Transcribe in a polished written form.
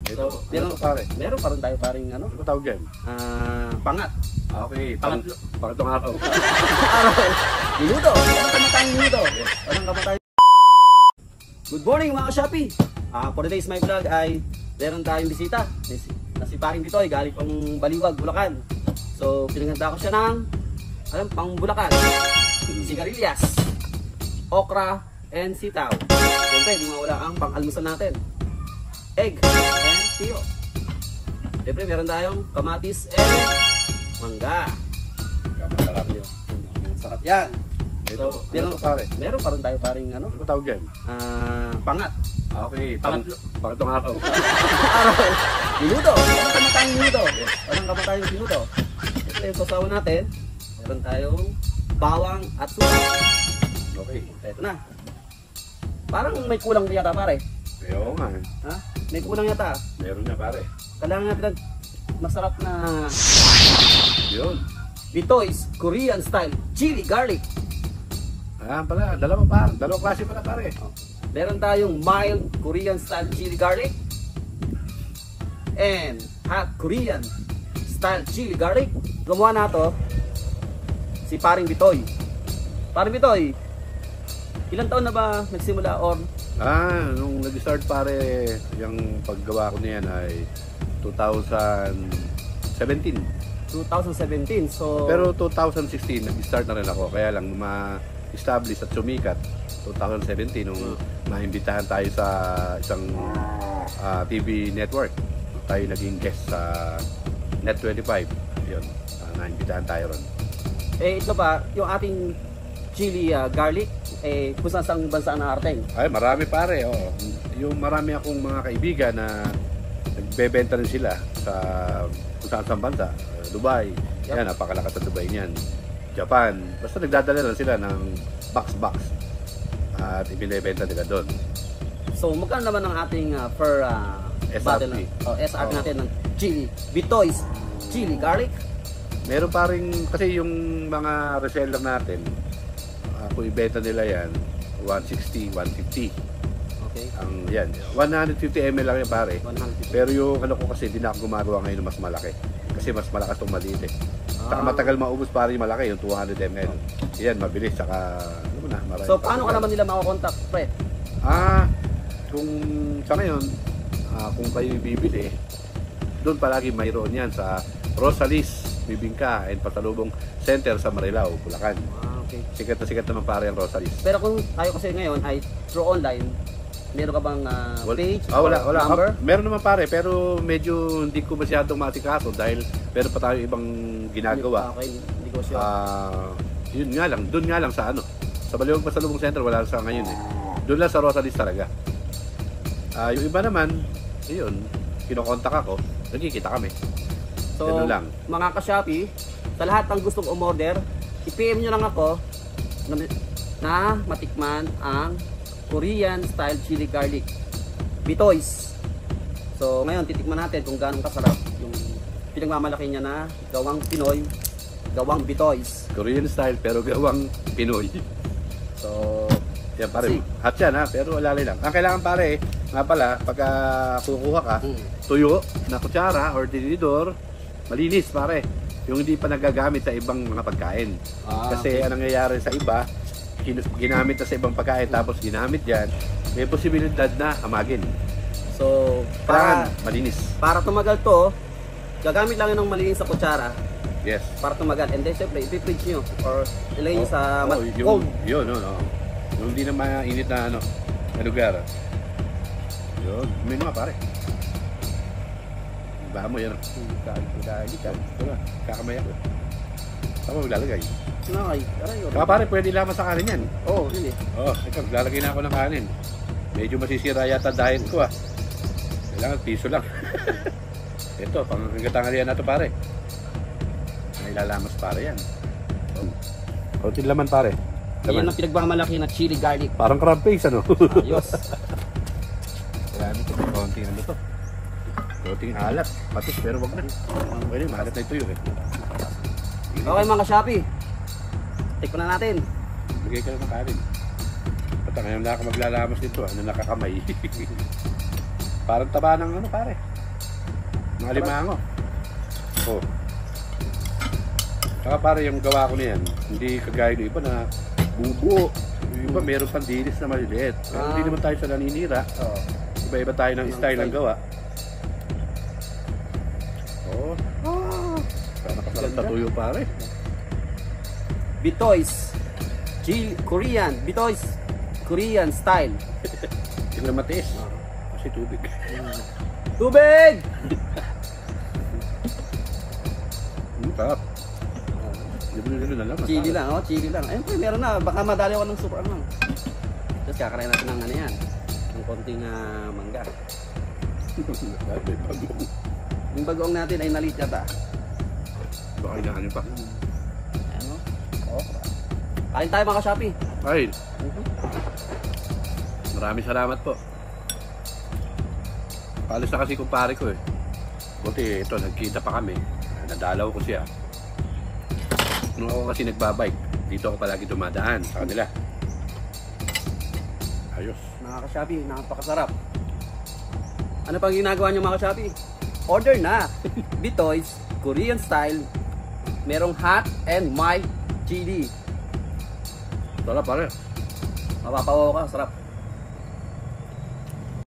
So, meron pa rin tayo paring ano? Ano tawag yan? Pangat. Okay, pangatong araw. Araw. Minuto. Walang kamatayang minuto. Walang kamatayang. Good morning mga ka-Shopee. For today's my vlog ay meron tayong bisita. Na si Paring Bitoy, galing pang Baliwag, Bulacan. So, pinaganda ko siya ng pang Bulacan. Sigarilyas, okra, and sitaw. Siyempre, di mawala ang pang-almusal natin. Egg and tiyo. Siyempre, meron tayong kamatis and mangga. Masarap yun. Sarap yan. So, meron pa rin tayo paring ano? Ano tawag yan? Pangat. Okay, pangatong araw. Araw. Minuto. Walang kamatayang minuto. Walang kamatayang minuto. Siyempre, yung sasawa natin, meron tayong bawang at suka. Okay. Ito na. Parang may kulang yata pare. Oo nga. Ha? May kulang yata. Meron na pare. Kailangan natin masarap na yun. Bitoy's Korean style chili garlic. Pala, dalawang klase pala pare. Meron tayong mild Korean style chili garlic and hot Korean style chili garlic. Gumawa na to si Paring Bitoy. Paring Bitoy, ilang taon na ba nagsimula or? Nung nag-start pare, yung paggawa ko niyan ay 2017. 2017. So pero 2016 nag-start na rin ako. Kaya lang ma-establish at sumikat 2017 nung maimbitahan tayo sa isang TV network. Tayo naging guest sa Net25. Yun, naimbitahan tayo ron. Ito ba, yung ating chili garlic, kung saan bansa na arteng? Ay, marami pare. Oh. Yung marami akong mga kaibigan na nagbebenta rin sila sa kung saan bansa. Dubai. Yep. Yan, napakalakas sa Dubai niyan. Japan. Basta nagdadala lang sila ng box at ibinebenta nila doon. So, magkano naman ang ating per SRP? SRP natin ng chili? Bitoy's chili garlic? Meron pa rin, kasi yung mga reseller natin, kung ibenta nila yan, 160, 150. Okay. Ang yan, 150 ml lang yan pare. 150. Pero yung ano ko kasi, hindi na ako gumagawa ngayon ng mas malaki. Kasi mas malakas itong maliit eh. Saka matagal maubos pare yung malaki, yung 200 ml. Yan, mabilis, saka ano na, marami. So, paano ka naman nila makakontakt, pre? Kung sa ngayon, kung kayo bibili, doon palagi mayroon yan sa Rosalis Bibingka and Pasalubong Center sa Marilao, Bulacan. Okay. Sikat na sikat naman pare ang Rosalis. Pero kung tayo kasi ngayon ay through online, meron ka bang page wala. number? Meron naman pare, pero medyo hindi ko masyadong matikaso dahil meron pa tayo ibang ginagawa. Okay, hindi ko sure. Yun nga lang, doon nga lang sa ano. Sa Baliwag Pasalubong Center wala sa ngayon eh. Doon lang sa Rosalis talaga. Yung iba naman, yun, kinokontak ako, nagkikita kami. So, lang. Mga ka-Shopee, sa lahat ng gustong umorder, i-PM nyo lang ako na matikman ang Korean style chili garlic Bitoy's. So, ngayon titikman natin kung gaano kasarap yung pinagmamalaki niya na gawang Pinoy, gawang Bitoy's. Korean style pero gawang Pinoy. So, yan pare, hot yan ha, pero alalay lang. Ang kailangan pare, nga pala, pagka kukuha ka, tuyo na kutsara or tinidor, malinis pare. Yung hindi pa nagagamit sa ibang mga pagkain. Kasi okay. Anong nangyayari sa iba, ginamit na sa ibang pagkain tapos ginamit yan, may posibilidad na amagin. So, malinis. Para tumagal to, gagamit lang yun ng malinis sa kutsara. Yes. Para tumagal. And then, syempre, ipipridge nyo or ilagay nyo sa cold. Yun. Yung hindi na mainit na lugar. Yun. May mga pare. Iba mo yan. Kakamay ako. Saan mo maglalagay? Sinakay. Saka pare, pwede lamang sa kanin yan. Oo, really. Ito, maglalagay na ako ng kanin. Medyo masisira yata diet ko Kailangan piso lang. Ito, pangkatanghalian na ito pare. May lalamas pare yan. Konting laman pare. Yan ang pinagmamalaki na chili garlic. Parang crab face ano? Ayos. Kailangan ito, may konting ano to. Konting alat. Patis pero wag na. Pwede, maalat na ito yun eh. Okay mga ka-Shopee. Tikman na natin. Bigay ka na ng kanin. Basta ngayon na ako maglalamas dito. Ano nakakamay. Parang taba ng ano pare. Mga limango. Oh. Saka para yung gawa ko niyan, hindi kagaya ng iba na bubo. Yung iba meron pang dilis na maliliit. Pero hindi naman tayo sa naninira. Oo. Iba-iba tayo ng style ng gawa. Oh. Sana kasarap sa tuyo pare. Bitoys. Korean. Bitoys. Korean style. Yung na matiis. Kasi tubig. Tubig! Sarap. Gano'n na lang. Chili lang, oh, chili lang. Ayun po, meron na. Baka madali ako ng super lang. Tapos kakarain natin ng ano yan. Ng konting mangga. Yung bagoong natin ay nalit yata. Baka inahan pa. Ano? Oh. Kain tayo mga ka-Shopee. Ay. Maraming salamat po. Paalis na kasi kumpare ko eh. Buti ito, nagkita pa kami. Nadalaw ko siya. Nung ako kasi nagbabike, dito ako palagi dumadaan sa kanila. Ayos. Mga ka-Shopee, napakasarap. Ano pang ginagawa niyo mga ka-Shopee? Order na! Bitoys, Korean style. Merong hot and mild chili. Sarap pare. Mapapawaw ka, sarap.